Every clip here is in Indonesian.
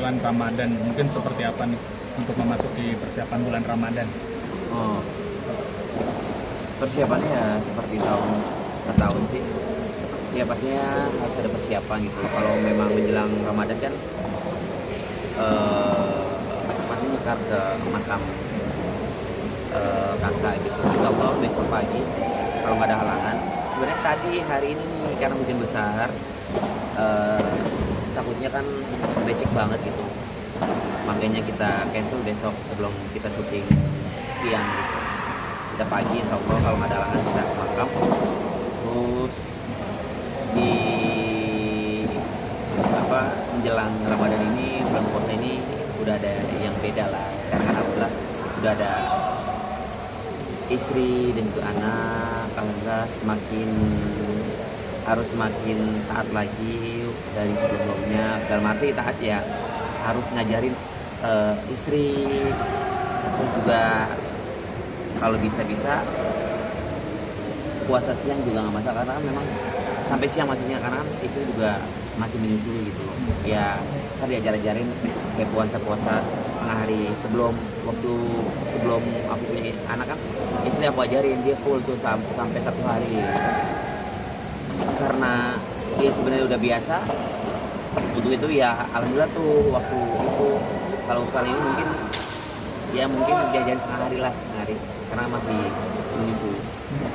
bulan Ramadan, mungkin seperti apa nih untuk memasuki persiapan bulan Ramadan? Oh, persiapannya ya seperti tahun ke tahun sih. Ya pastinya harus ada persiapan gitu. Kalau memang menjelang Ramadan kan masih nyekar ke makam kakak gitu. Insya Allah besok pagi kalau nggak ada halangan. Sebenarnya tadi hari ini nih karena hujan besar, takutnya kan becek banget gitu. Makanya kita cancel besok sebelum kita syuting siang gitu. Kita pagi insya Allah kalau nggak ada halangan kita ke makam. Terus di menjelang Ramadan ini, bulan puasa ini udah ada yang beda lah. Sekarang kan alhamdulillah sudah ada istri dan juga anak, alhamdulillah harus semakin taat lagi dari sebelumnya. Dalam arti taat ya harus ngajarin istri, terus juga kalau bisa puasa siang juga nggak masalah karena kan memang sampai siang maksudnya karena kan istri juga masih menyusui gitu loh. Ya kan diajarin kayak puasa setengah hari sebelum aku punya anak kan istri aku ajarin dia full tuh sampai 1 hari karena dia sebenarnya udah biasa untuk itu ya alhamdulillah tuh waktu itu. Kalau sekali ini mungkin diajarin setengah hari karena masih menyusui.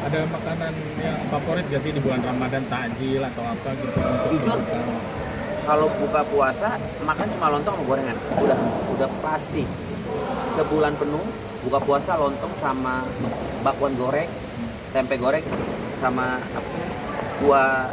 Ada makanan yang favorit gak sih di bulan Ramadan, takjil atau apa gitu? Jujur, kalau buka puasa makan cuma lontong sama gorengan. Udah pasti. Sebulan penuh buka puasa lontong sama bakwan goreng, tempe goreng sama buah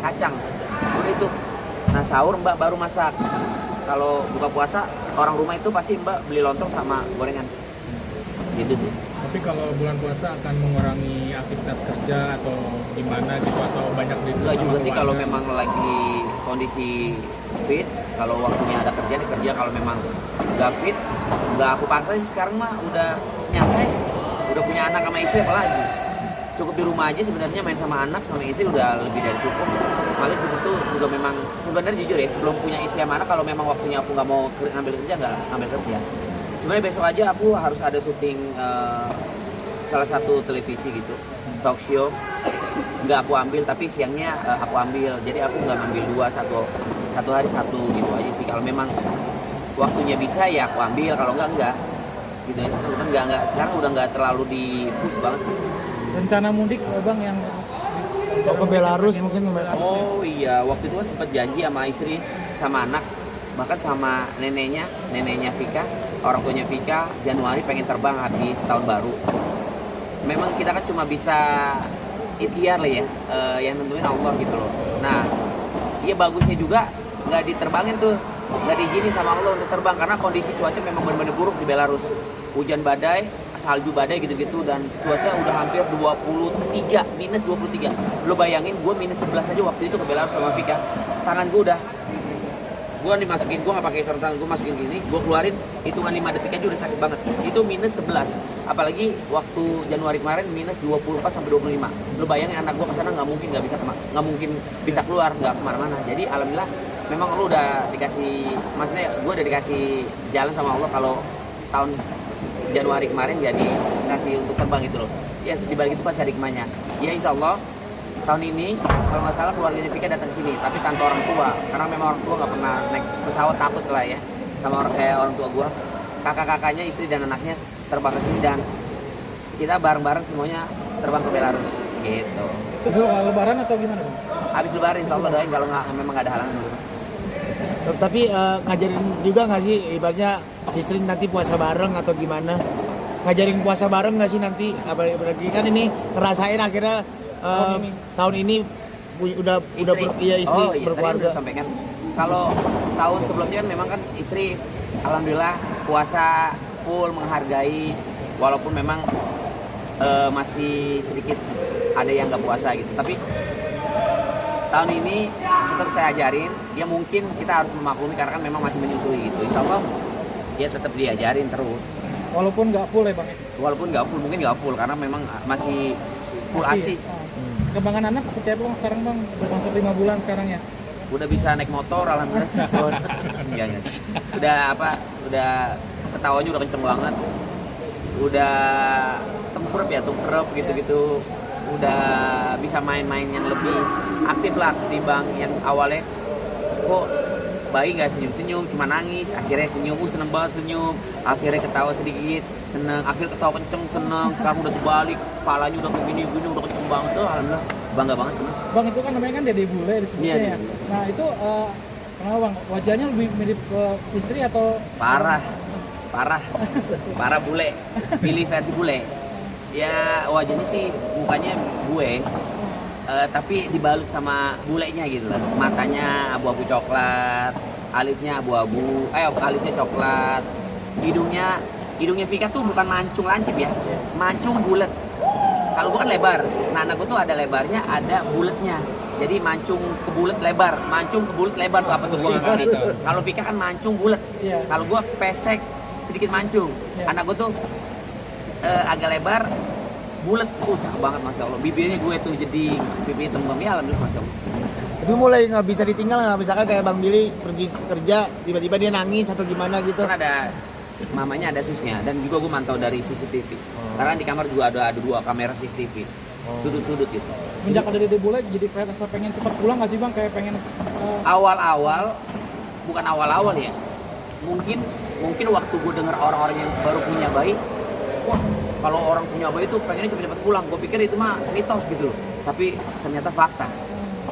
kacang. Udah itu. Nah, sahur Mbak baru masak. Kalau buka puasa orang rumah itu pasti Mbak beli lontong sama gorengan. Gitu sih. Tapi kalau bulan puasa akan mengurangi aktivitas kerja atau gimana gitu, atau banyak di Enggak juga sih kalau memang lagi kondisi fit. Kalau waktunya ada kerja, kalau memang nggak fit, nggak aku paksa sih. Sekarang mah udah nyantai, udah punya anak sama istri apalagi. Cukup di rumah aja sebenarnya main sama anak sama istri udah lebih dari cukup. Makanya di situ juga memang sebenarnya jujur ya, sebelum punya istri sama anak, kalau memang waktunya aku nggak mau ngambil kerja, nggak ngambil kerja. Sebenarnya besok aja aku harus ada syuting salah satu televisi gitu, talk show. Nggak aku ambil, tapi siangnya aku ambil. Jadi aku nggak ngambil satu hari satu gitu aja sih. Kalau memang waktunya bisa ya aku ambil, kalau enggak gitu aja. Enggak sekarang udah nggak terlalu di push banget sih. Rencana mudik Bang yang ke Belarus mungkin. Oh iya, waktu itu kan sempat janji sama istri sama anak, bahkan sama neneknya Vika, orang tuanya Vika, Januari pengen terbang habis tahun baru. Memang kita kan cuma bisa ikhtiar lah ya, yang nentuin Allah gitu loh. Nah, dia bagusnya juga nggak diterbangin tuh, nggak diizinin sama Allah untuk terbang karena kondisi cuaca memang benar-benar buruk di Belarus. Hujan badai, salju badai gitu-gitu, dan cuaca udah hampir minus 23. Lo bayangin gue minus 11 aja waktu itu ke Belarus sama Vika. Tangan gue dimasukin, gue gak pakai sarung tangan, gue masukin gini, gue keluarin, hitungan 5 detik aja udah sakit banget. Itu minus 11. Apalagi waktu Januari kemarin minus 24 sampai 25. Lo bayangin anak gue kesana nggak mungkin bisa keluar, nggak kemana-mana. Jadi alhamdulillah memang lo udah dikasih, maksudnya gue udah dikasih jalan sama Allah kalau tahun Januari kemarin jadi kasih untuk terbang gitu loh. Ya dibalik itu pasti ada hikmahnya. Ya insya Allah tahun ini kalau nggak salah keluarganya Vika datang sini, tapi tanpa orang tua, karena memang orang tua nggak pernah naik pesawat, takut lah ya sama orang tua gue. Kakak-kakaknya, istri dan anaknya terbang ke sini dan kita bareng-bareng semuanya terbang ke Belarus gitu. Itu lebaran atau gimana Bang? Habis lebaran insya Allah doain kalau memang nggak ada halangan. Tapi ngajarin juga nggak sih ibaratnya istri nanti puasa bareng atau gimana? Ngajarin puasa bareng nggak sih nanti? Apalagi kan ini ngerasain akhirnya tahun ini udah istri berkeluarga. Tadi sampaikan kalau tahun sebelumnya kan memang kan istri alhamdulillah puasa full, menghargai walaupun memang masih sedikit ada yang nggak puasa gitu. Tapi tahun ini tetap saya ajarin, ya mungkin kita harus memaklumi karena kan memang masih menyusui gitu. Insya Allah ya tetap diajarin terus. Walaupun nggak full ya Bang? Walaupun nggak full, mungkin nggak full karena memang masih full ASI. Perkembangan anak seperti apa Bang sekarang Bang? Udah masuk 5 bulan sekarang ya? udah bisa naik motor, alhamdulillah sih. Iya. Udah ketawanya udah kenceng banget. Udah tengkurap gitu-gitu. Udah bisa main-main yang lebih aktif lah ketimbang yang awalnya kok bayi nggak senyum-senyum, cuma nangis, akhirnya senyum, seneng banget senyum, akhirnya ketawa sedikit, seneng, akhirnya ketawa kenceng, seneng, sekarang udah terbalik, kepalanya udah begini, udah kenceng banget tuh, alhamdulillah, bangga banget seneng. Bang, itu kan namanya kan dede bule disebutnya Iya, ya. Nah itu kenapa Bang? Wajahnya lebih mirip ke istri atau? Parah bule, pilih versi bule. Ya wajahnya sih mukanya gue, tapi dibalut sama bulenya gitu lah. Matanya abu-abu coklat, alisnya abu-abu, alisnya coklat. Hidungnya Vika tuh bukan mancung lancip ya, mancung bulat. Kalau gue kan lebar, nah anak gue tuh ada lebarnya, ada bulatnya. Jadi mancung ke bulat lebar, mancung ke bulat lebar tuh apa tuh gue nggak ngerti. Kalau Vika kan mancung bulat, Iya. kalau gue pesek sedikit mancung. Iya. Anak gue tuh agak lebar, bulat, cakep banget masya Allah. Bibirnya gue tuh jadi bibirnya tembem ya, alhamdulillah masya Allah. Tapi mulai nggak bisa ditinggal nggak, misalkan kayak Bang Billy pergi kerja tiba-tiba dia nangis atau gimana gitu. Kan ada mamanya, ada susnya, dan juga gue mantau dari CCTV. Karena di kamar juga ada 2 kamera CCTV, sudut-sudut gitu. Semenjak ada dede bule jadi kayak rasa pengen cepat pulang nggak sih Bang? Kayak pengen Awal-awal, bukan awal-awal ya. Mungkin waktu gue denger orang-orang yang baru punya bayi, wah kalau orang punya bayi itu pengennya cepet-cepet pulang. Gue pikir itu mah mitos gitu loh. Tapi ternyata fakta.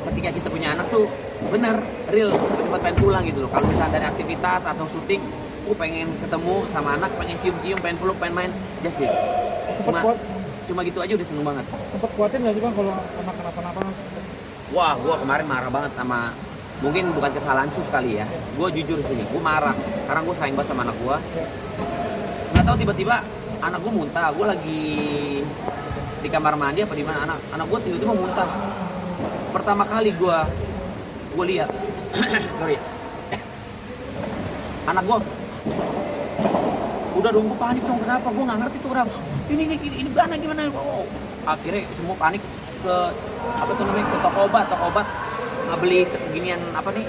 Ketika kita punya anak tuh bener, real, cepet-cepet pengen pulang gitu loh. Kalau misalnya dari aktivitas atau syuting, gue pengen ketemu sama anak, pengen cium-cium, pengen peluk, pengen main, just it. Cuma gitu aja udah seneng banget. sempet khawatir nggak sih Bang kalau anak kenapa-napa? Wah, gue kemarin marah banget sama, mungkin bukan kesalahan sus kali ya. Gue jujur sini, gue marah karena gue sayang banget sama anak gue. Nggak tahu tiba-tiba anak gue muntah. Gue lagi di kamar mandi apa di mana, anak gue tiba-tiba muntah. Pertama kali gue lihat, sorry, anak gue udah dong, gue panik dong, kenapa? Gue nggak ngerti tuh kenapa. Ini gimana? Oh, akhirnya semua panik ke apa tuh namanya, ke toko obat nggak beli seginian apa nih,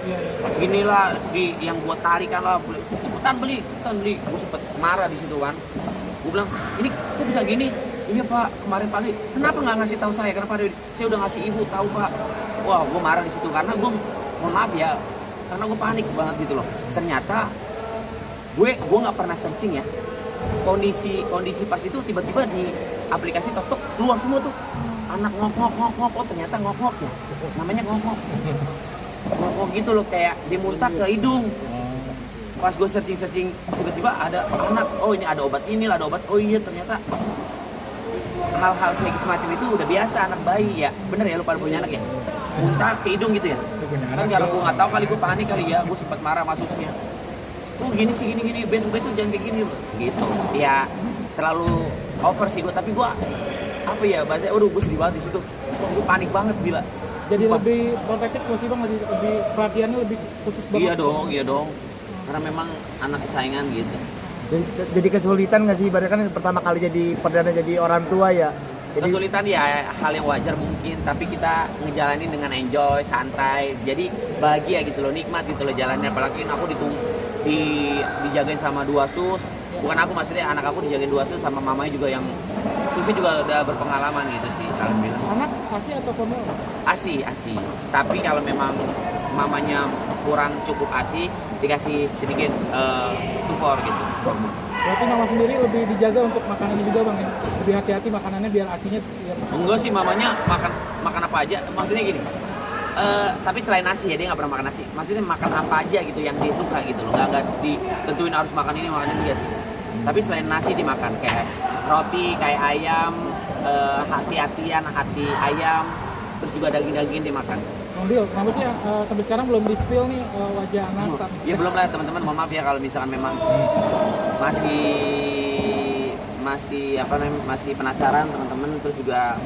ginilah di yang buat tarikan lah, cepetan beli. Gue sempet marah di situ kan. Gue bilang, ini kok bisa gini? Iya Pak, kemarin pagi kenapa nggak ngasih tahu saya? Kenapa saya udah ngasih ibu tahu Pak? Wah, gue marah di situ karena gue, mohon maaf ya, karena gue panik banget gitu loh. Ternyata gue nggak pernah searching ya kondisi pas itu, tiba-tiba di aplikasi TokTok keluar semua tuh anak ngok, oh ternyata ngok ya, namanya ngok gitu loh, kayak dimuntah ke hidung. Pas gue searching tiba-tiba ada anak, oh ini ada obat, oh iya ternyata hal-hal kayak semacam itu udah biasa anak bayi ya. Bener ya, lu pada punya anak ya, muntah ke hidung gitu ya. Kan karena gue nggak tahu kali, gue panik kali ya, gue sempat marah masusnya. Oh gini sih, gini besok jangan kayak gini gitu ya. Terlalu over sih gue, tapi gue apa ya bahasanya, gue sedih banget di situ. Gue panik banget gila. Jadi Sumpah. lebih protektif nggak sih Bang? Lebih perhatiannya lebih khusus banget? Iya dong. Karena memang anak kesayangan gitu. Jadi kesulitan nggak sih, ibaratnya kan pertama kali jadi perdana jadi orang tua ya. Jadi Kesulitan ya hal yang wajar mungkin, tapi kita ngejalanin dengan enjoy, santai, jadi bahagia gitu loh, nikmat gitu loh jalannya. Apalagi aku dijagain sama 2 sus, bukan aku, maksudnya anak aku dijagain 2 sus sama mamanya juga, yang susnya juga udah berpengalaman gitu sih, alhamdulillah. Anak ASI atau formula? ASI. Tapi kalau memang mamanya kurang cukup ASI, dikasih sedikit support gitu. Berarti mama sendiri lebih dijaga untuk makanannya juga Bang ya? Lebih hati-hati makanannya biar ASINya biar... Enggak sih, mamanya makan apa aja, maksudnya gini. Tapi selain nasi ya, dia nggak pernah makan nasi. Maksudnya makan apa aja gitu yang dia suka gitu loh. Nggak ditentuin harus makan ini, makan ini, enggak sih. Tapi selain nasi dimakan kayak roti, kayak ayam, hati ayam, terus juga daging dimakan. Bang Bil, kenapa sih sampai sekarang belum di spill nih wajah anak? Ya belum lah teman-teman, mohon maaf ya kalau misalkan memang masih penasaran teman-teman, terus juga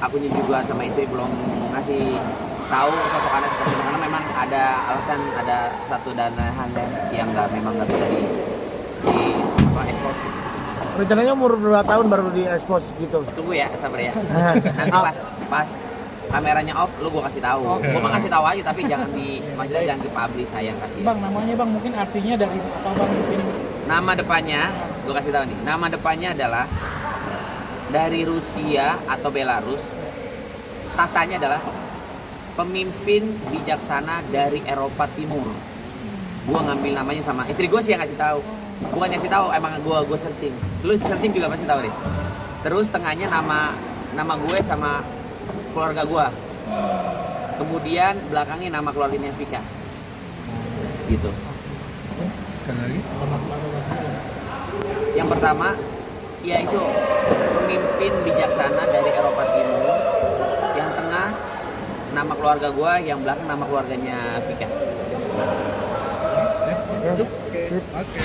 akunya juga sama istri belum ngasih tahu sosok anak seperti itu, karena memang ada alasan, ada satu dan hal yang memang nggak bisa di expose gitu. rencananya umur berapa tahun baru di expose gitu? Tunggu ya, sabar ya. Nanti pas kameranya off, lu gua kasih tahu. Oke. Gua mah kasih tahu aja tapi jangan maksudnya jangan dipublish, sayang kasih. Bang, namanya bang mungkin artinya dari apa bang mungkin? Nama depannya, gua kasih tahu nih. Nama depannya adalah dari Rusia atau Belarus. Tahtanya adalah pemimpin bijaksana dari Eropa Timur. Gua ngambil namanya sama istri gue sih yang ngasih tahu. Bukan ngasih tahu, emang gua searching. Lu searching juga pasti tahu deh. Terus tengahnya nama gue sama keluarga gua. Kemudian belakangnya nama keluarganya Vika. Gitu. Yang pertama yaitu pemimpin bijaksana dari Eropa Timur. Yang tengah nama keluarga gua, yang belakang nama keluarganya Vika. Oke, sip. Oke.